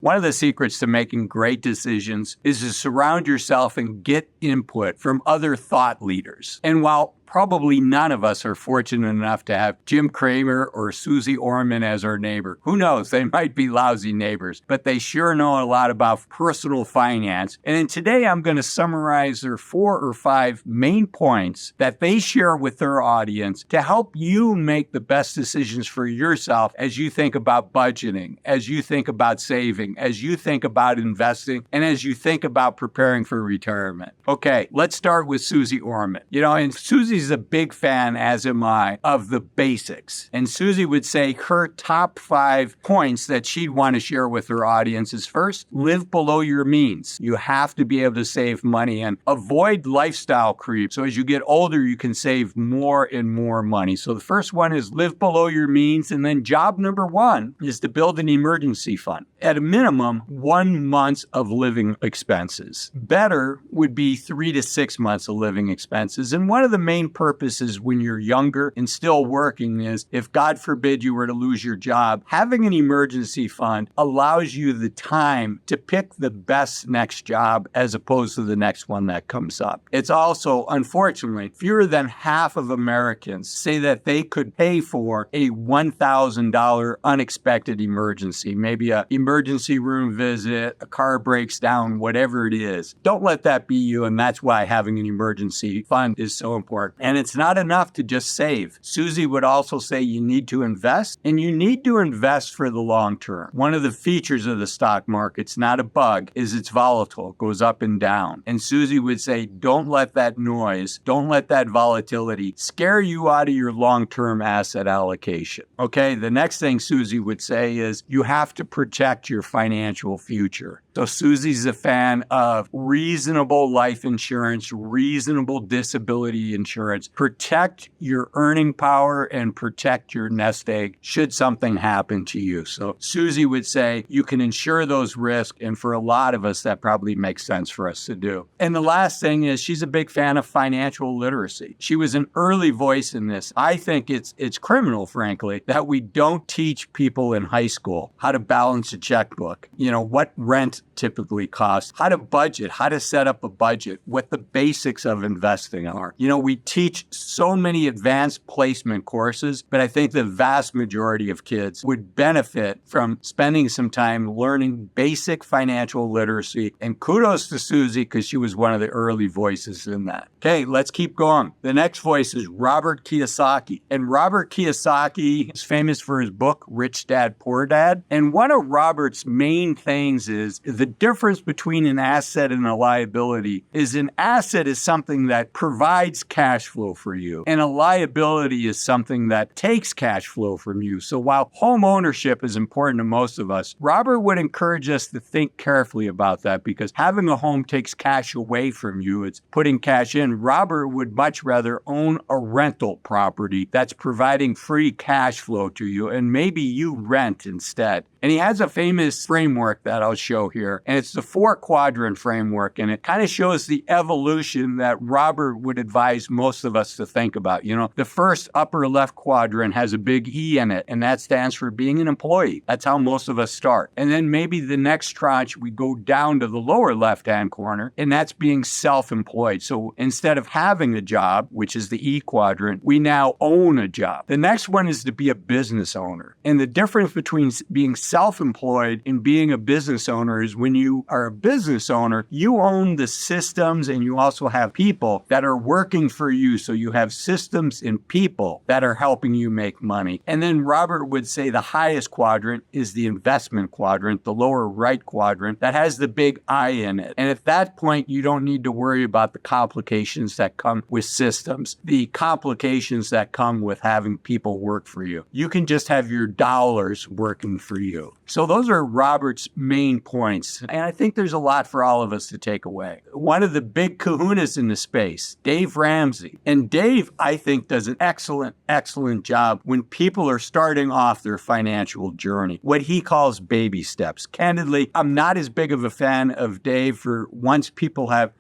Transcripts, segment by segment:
One of the secrets to making great decisions is to surround yourself and get input from other thought leaders. And while probably none of us are fortunate enough to have Jim Kramer or Susie Orman as our neighbor. Who knows? They might be lousy neighbors, but they sure know a lot about personal finance. And today I'm going to summarize their 4 or 5 main points that they share with their audience to help you make the best decisions for yourself as you think about budgeting, as you think about saving, as you think about investing, and as you think about preparing for retirement. Okay, let's start with Susie Orman. And Susie's a big fan, as am I, of the basics. And Susie would say her top 5 points that she'd want to share with her audience is first, live below your means. You have to be able to save money and avoid lifestyle creep. So as you get older, you can save more and more money. So the first one is live below your means. And then job number 1 is to build an emergency fund. At a minimum, 1 month of living expenses. Better would be 3 to 6 months of living expenses. And one of the main purposes when you're younger and still working is if God forbid you were to lose your job, having an emergency fund allows you the time to pick the best next job as opposed to the next one that comes up. It's also, unfortunately, fewer than half of Americans say that they could pay for a $1,000 unexpected emergency, maybe an emergency room visit, a car breaks down, whatever it is. Don't let that be you, and that's why having an emergency fund is so important. And it's not enough to just save. Susie would also say you need to invest, and you need to invest for the long term. One of the features of the stock market's not a bug, is it's volatile, it goes up and down. And Susie would say, don't let that noise, don't let that volatility scare you out of your long-term asset allocation. Okay, the next thing Susie would say is you have to protect your financial future. So Susie's a fan of reasonable life insurance, reasonable disability insurance. Protect your earning power and protect your nest egg should something happen to you. So Susie would say you can insure those risks, and for a lot of us, that probably makes sense for us to do. And the last thing is she's a big fan of financial literacy. She was an early voice in this. I think it's criminal, frankly, that we don't teach people in high school how to balance a checkbook, what rent typically costs, how to budget, how to set up a budget, what the basics of investing are. We teach so many advanced placement courses, but I think the vast majority of kids would benefit from spending some time learning basic financial literacy. And kudos to Susie because she was one of the early voices in that. Okay, let's keep going. The next voice is Robert Kiyosaki. And Robert Kiyosaki is famous for his book, Rich Dad, Poor Dad. And one of Robert's main things is the difference between an asset and a liability is an asset is something that provides cash flow for you, and a liability is something that takes cash flow from you. So while home ownership is important to most of us, Robert would encourage us to think carefully about that because having a home takes cash away from you. It's putting cash in. Robert would much rather own a rental property that's providing free cash flow to you, and maybe you rent instead. And he has a famous framework that I'll show here, and it's the 4-quadrant framework, and it kind of shows the evolution that Robert would advise most of us to think about. The first upper left quadrant has a big E in it, and that stands for being an employee. That's how most of us start. And then maybe the next tranche, we go down to the lower left-hand corner, and that's being self-employed. So instead of having a job, which is the E quadrant, we now own a job. The next one is to be a business owner. And the difference between being self-employed and being a business owner is when you are a business owner, you own the systems and you also have people that are working for you. So you have systems and people that are helping you make money. And then Robert would say the highest quadrant is the investment quadrant, the lower right quadrant that has the big I in it. And at that point, you don't need to worry about the complications that come with systems, the complications that come with having people work for you. You can just have your dollars working for you. So those are Robert's main points. And I think there's a lot for all of us to take away. One of the big kahunas in the space, Dave Ramsey. And Dave, I think, does an excellent job when people are starting off their financial journey, what he calls baby steps. Candidly, I'm not as big of a fan of Dave for once people have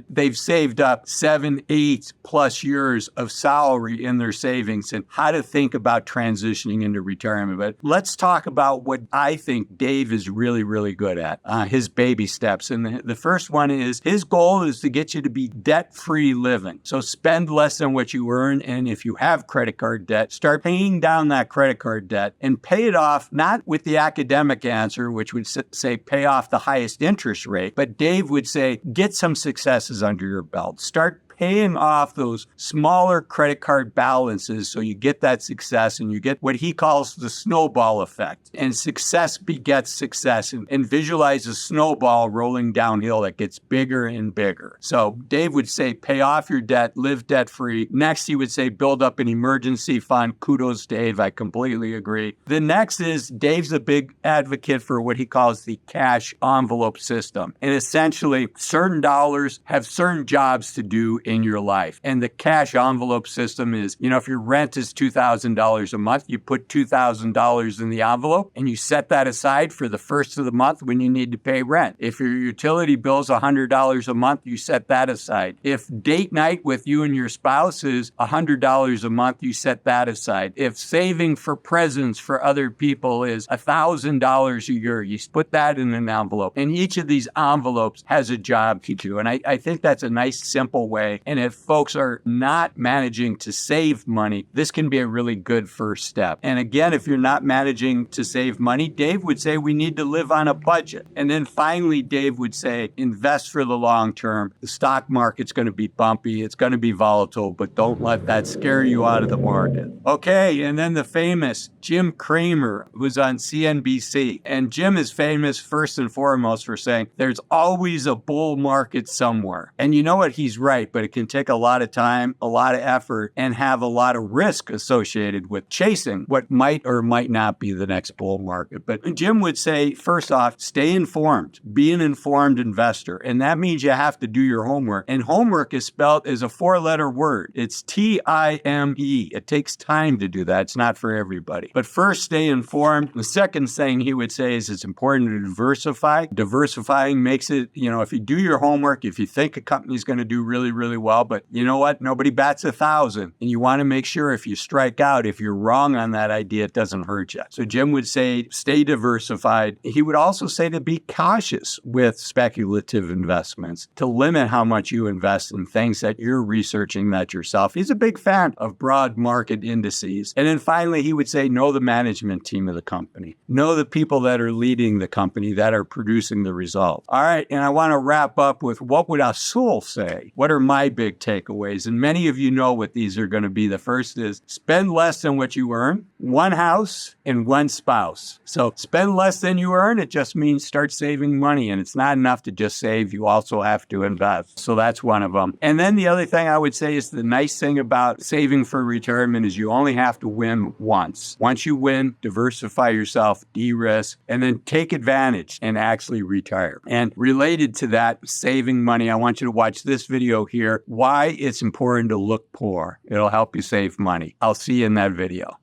they've saved up 7, 8 plus years of salary in their savings and how to think about transitioning into retirement. But let's talk about what I think Dave is really, really good at, his baby steps. And the first one is his goal is to get you to be debt-free living. So spend less than what you earn. And if you have credit card debt, start paying down that credit card debt and pay it off, not with the academic answer, which would say pay off the highest interest rate, but Dave would say get some successes under your belt. Start paying off those smaller credit card balances so you get that success and you get what he calls the snowball effect. And success begets success, and visualize a snowball rolling downhill that gets bigger and bigger. So Dave would say pay off your debt, live debt-free. Next, he would say build up an emergency fund. Kudos, Dave. I completely agree. The next is Dave's a big advocate for what he calls the cash envelope system. And essentially, certain dollars have certain jobs to do in your life. And the cash envelope system is, if your rent is $2,000 a month, you put $2,000 in the envelope and you set that aside for the first of the month when you need to pay rent. If your utility bill is $100 a month, you set that aside. If date night with you and your spouse is $100 a month, you set that aside. If saving for presents for other people is $1,000 a year, you put that in an envelope. And each of these envelopes has a job to do. And I think that's a nice, simple way. And if folks are not managing to save money, this can be a really good first step. And again, if you're not managing to save money, Dave would say we need to live on a budget. And then finally, Dave would say invest for the long term. The stock market's going to be bumpy. It's going to be volatile, but don't let that scare you out of the market. Okay, and then the famous Jim Kramer was on CNBC. And Jim is famous first and foremost for saying there's always a bull market somewhere. And you know what? He's right, but it can take a lot of time, a lot of effort, and have a lot of risk associated with chasing what might or might not be the next bull market. But Jim would say, first off, stay informed, be an informed investor. And that means you have to do your homework. And homework is spelled as a 4-letter word. It's TIME. It takes time to do that. It's not for everybody. But first, stay informed. The second thing he would say is it's important to diversify. Diversifying makes it, if you do your homework, if you think a company's going to do really, really well, but you know what? Nobody bats 1,000. And you want to make sure if you strike out, if you're wrong on that idea, it doesn't hurt you. So Jim would say, stay diversified. He would also say to be cautious with speculative investments, to limit how much you invest in things that you're researching that yourself. He's a big fan of broad market indices. And then finally, he would say, know the management team of the company. Know the people that are leading the company, that are producing the result. All right. And I want to wrap up with what would Azul say? What are my big takeaways? And many of you know what these are going to be. The first is spend less than what you earn, one house and one spouse. So spend less than you earn. It just means start saving money. And it's not enough to just save. You also have to invest. So that's one of them. And then the other thing I would say is the nice thing about saving for retirement is you only have to win once. Once you win, diversify yourself, de-risk, and then take advantage and actually retire. And related to that, saving money, I want you to watch this video here, why it's important to look poor. It'll help you save money. I'll see you in that video.